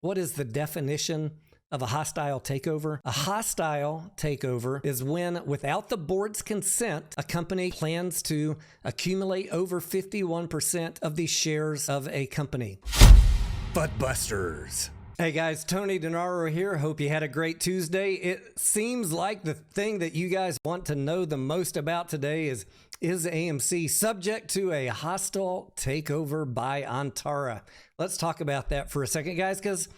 What is the definition of a hostile takeover? A hostile takeover is when, without the board's consent, a company plans to accumulate over 51% of the shares of a company. FUDBusters. Hey guys, Tony Denaro here. Hope you had a great Tuesday. It seems like the thing that you guys want to know the most about today is AMC subject to a hostile takeover by Antara? Let's talk about that for a second, guys, because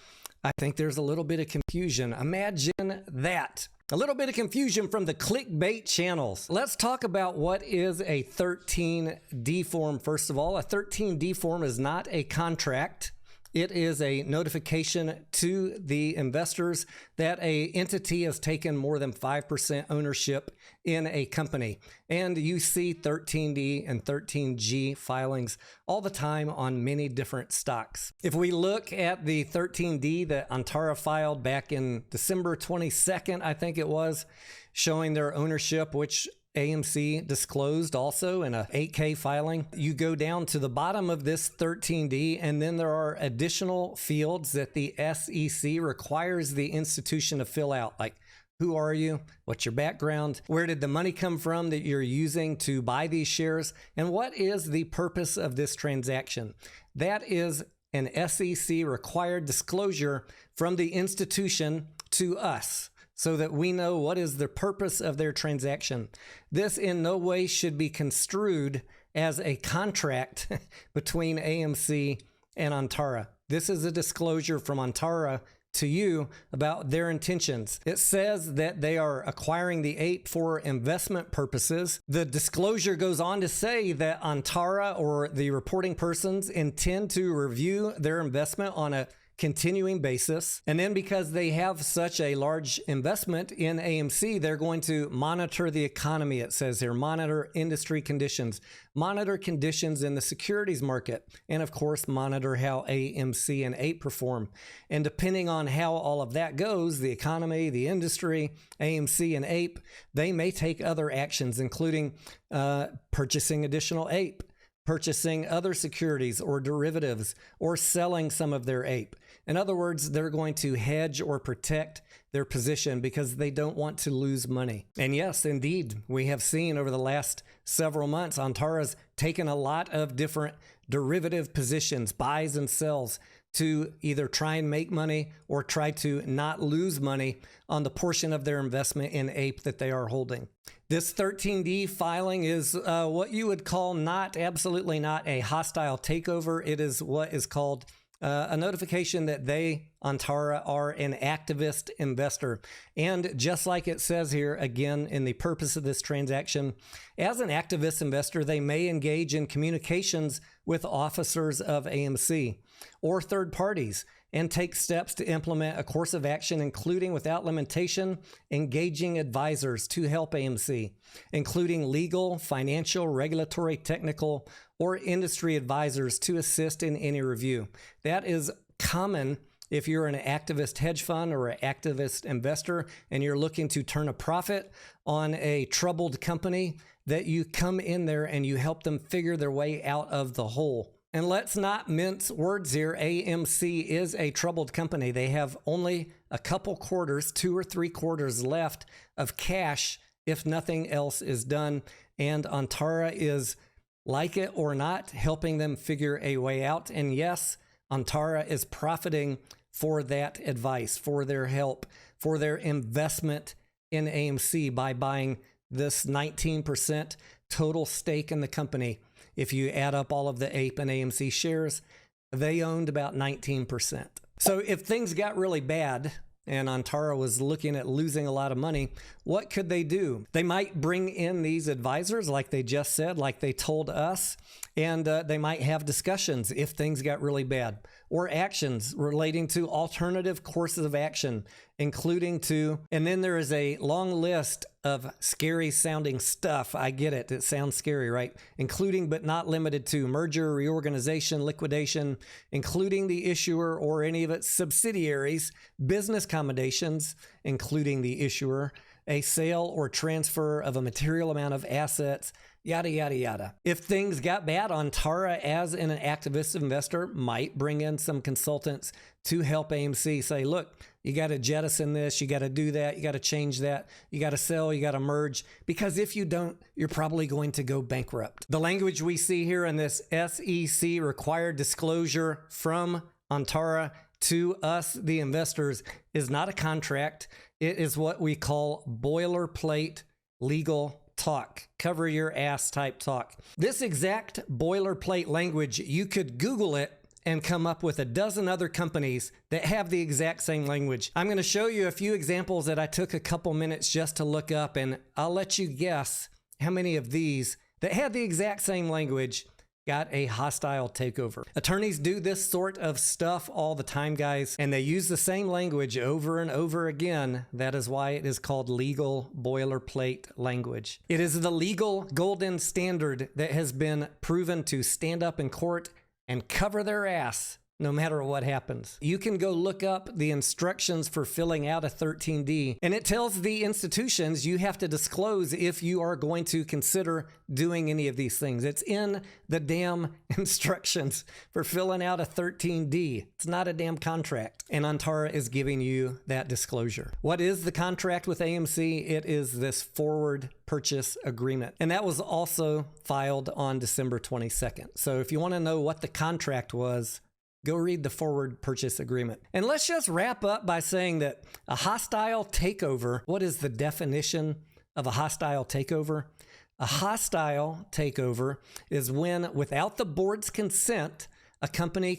I think there's a little bit of confusion. Imagine that. A little bit of confusion from the Clickbait channels. Let's talk about what is a 13D form. First of all, a 13D form is not a contract. It is a notification to the investors that an entity has taken more than 5% ownership in a company. And you see 13D and 13G filings all the time on many different stocks. If we look at the 13D that Antara filed back in December 22nd, I think it was, showing their ownership, which AMC disclosed also in a 8K filing. You go down to the bottom of this 13D, and then there are additional fields that the SEC requires the institution to fill out, like who are you, what's your background, where did the money come from that you're using to buy these shares, and what is the purpose of this transaction. That is an SEC required disclosure from the institution to us, so that we know what is the purpose of their transaction. This in no way should be construed as a contract between AMC and Antara. This is a disclosure from Antara to you about their intentions. It says that they are acquiring the ape for investment purposes. The disclosure goes on to say that Antara or the reporting persons intend to review their investment on a continuing basis. And then because they have such a large investment in AMC, they're going to monitor the economy, it says here, monitor industry conditions, monitor conditions in the securities market, and of course, monitor how AMC and APE perform. And depending on how all of that goes, the economy, the industry, AMC and APE, they may take other actions, including purchasing additional APE, purchasing other securities or derivatives, or selling some of their APE. In other words, they're going to hedge or protect their position because they don't want to lose money. And yes, indeed, we have seen over the last several months, Antara's taken a lot of different derivative positions, buys and sells, to either try and make money or try to not lose money on the portion of their investment in APE that they are holding. This 13D filing is what you would call absolutely not a hostile takeover. It is what is called a notification that they, Antara, are an activist investor. And just like it says here, again, in the purpose of this transaction, as an activist investor, they may engage in communications with officers of AMC or third parties and take steps to implement a course of action, including, without limitation, engaging advisors to help AMC, including legal, financial, regulatory, technical, or industry advisors to assist in any review. That is common if you're an activist hedge fund or an activist investor and you're looking to turn a profit on a troubled company, that you come in there and you help them figure their way out of the hole. And let's not mince words here. AMC is a troubled company. They have only a couple quarters, 2 or 3 quarters left of cash if nothing else is done. And Antara is, like it or not, helping them figure a way out. And yes, Antara is profiting for that advice, for their help, for their investment in AMC by buying this 19% total stake in the company. If you add up all of the APE and AMC shares, they owned about 19%. So if things got really bad and Antara was looking at losing a lot of money, what could they do? They might bring in these advisors, like they just said, like they told us, and they might have discussions if things got really bad, or actions relating to alternative courses of action, including to, and then there is a long list of scary sounding stuff. I get it. It sounds scary, right? Including but not limited to merger, reorganization, liquidation, including the issuer or any of its subsidiaries, business accommodations, including the issuer, a sale or transfer of a material amount of assets, yada, yada, yada. If things got bad, Antara, as an activist investor, might bring in some consultants to help AMC say, look, you got to jettison this, you got to do that, you got to change that, you got to sell, you got to merge, because if you don't, you're probably going to go bankrupt. The language we see here in this SEC required disclosure from Antara to us, the investors, is not a contract. It is what we call boilerplate legal talk, cover your ass type talk. This exact boilerplate language, you could Google it and come up with a dozen other companies that have the exact same language. I'm going to show you a few examples that I took a couple minutes just to look up, and I'll let you guess how many of these that had the exact same language got a hostile takeover. Attorneys do this sort of stuff all the time, guys, and they use the same language over and over again. That is why it is called legal boilerplate language. It is the legal golden standard that has been proven to stand up in court and cover their ass no matter what happens. You can go look up the instructions for filling out a 13D, and it tells the institutions you have to disclose if you are going to consider doing any of these things. It's in the damn instructions for filling out a 13D. It's not a damn contract, and Antara is giving you that disclosure. What is the contract with AMC? It is this forward purchase agreement, and that was also filed on December 22nd. So if you want to know what the contract was, go read the forward purchase agreement. And let's just wrap up by saying that a hostile takeover, what is the definition of a hostile takeover? A hostile takeover is when, without the board's consent, a company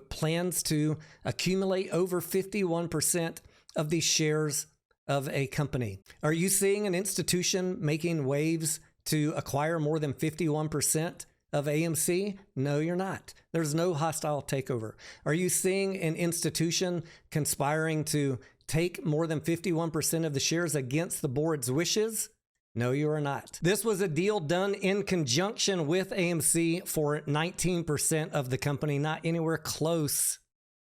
plans to accumulate over 51% of the shares of a company. Are you seeing an institution making waves to acquire more than 51% of AMC? No, you're not. There's no hostile takeover. Are you seeing an institution conspiring to take more than 51% of the shares against the board's wishes? No, you are not. This was a deal done in conjunction with AMC for 19% of the company, not anywhere close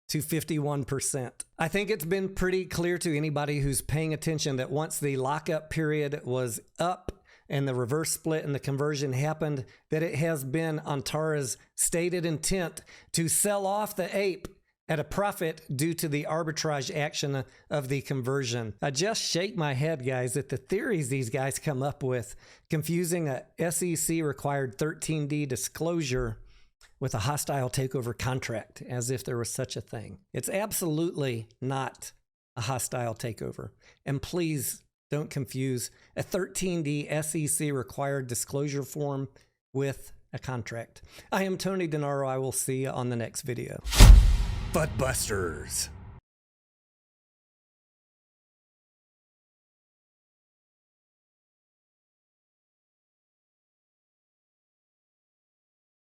to 51%. I think it's been pretty clear to anybody who's paying attention that once the lockup period was up and the reverse split and the conversion happened, that it has been Antara's stated intent to sell off the ape at a profit due to the arbitrage action of the conversion. I just shake my head, guys, at the theories these guys come up with, confusing a SEC required 13D disclosure with a hostile takeover contract, as if there was such a thing. It's absolutely not a hostile takeover. And please don't confuse a 13D SEC required disclosure form with a contract. I am Tony Denaro. I will see you on the next video. FUDBusters.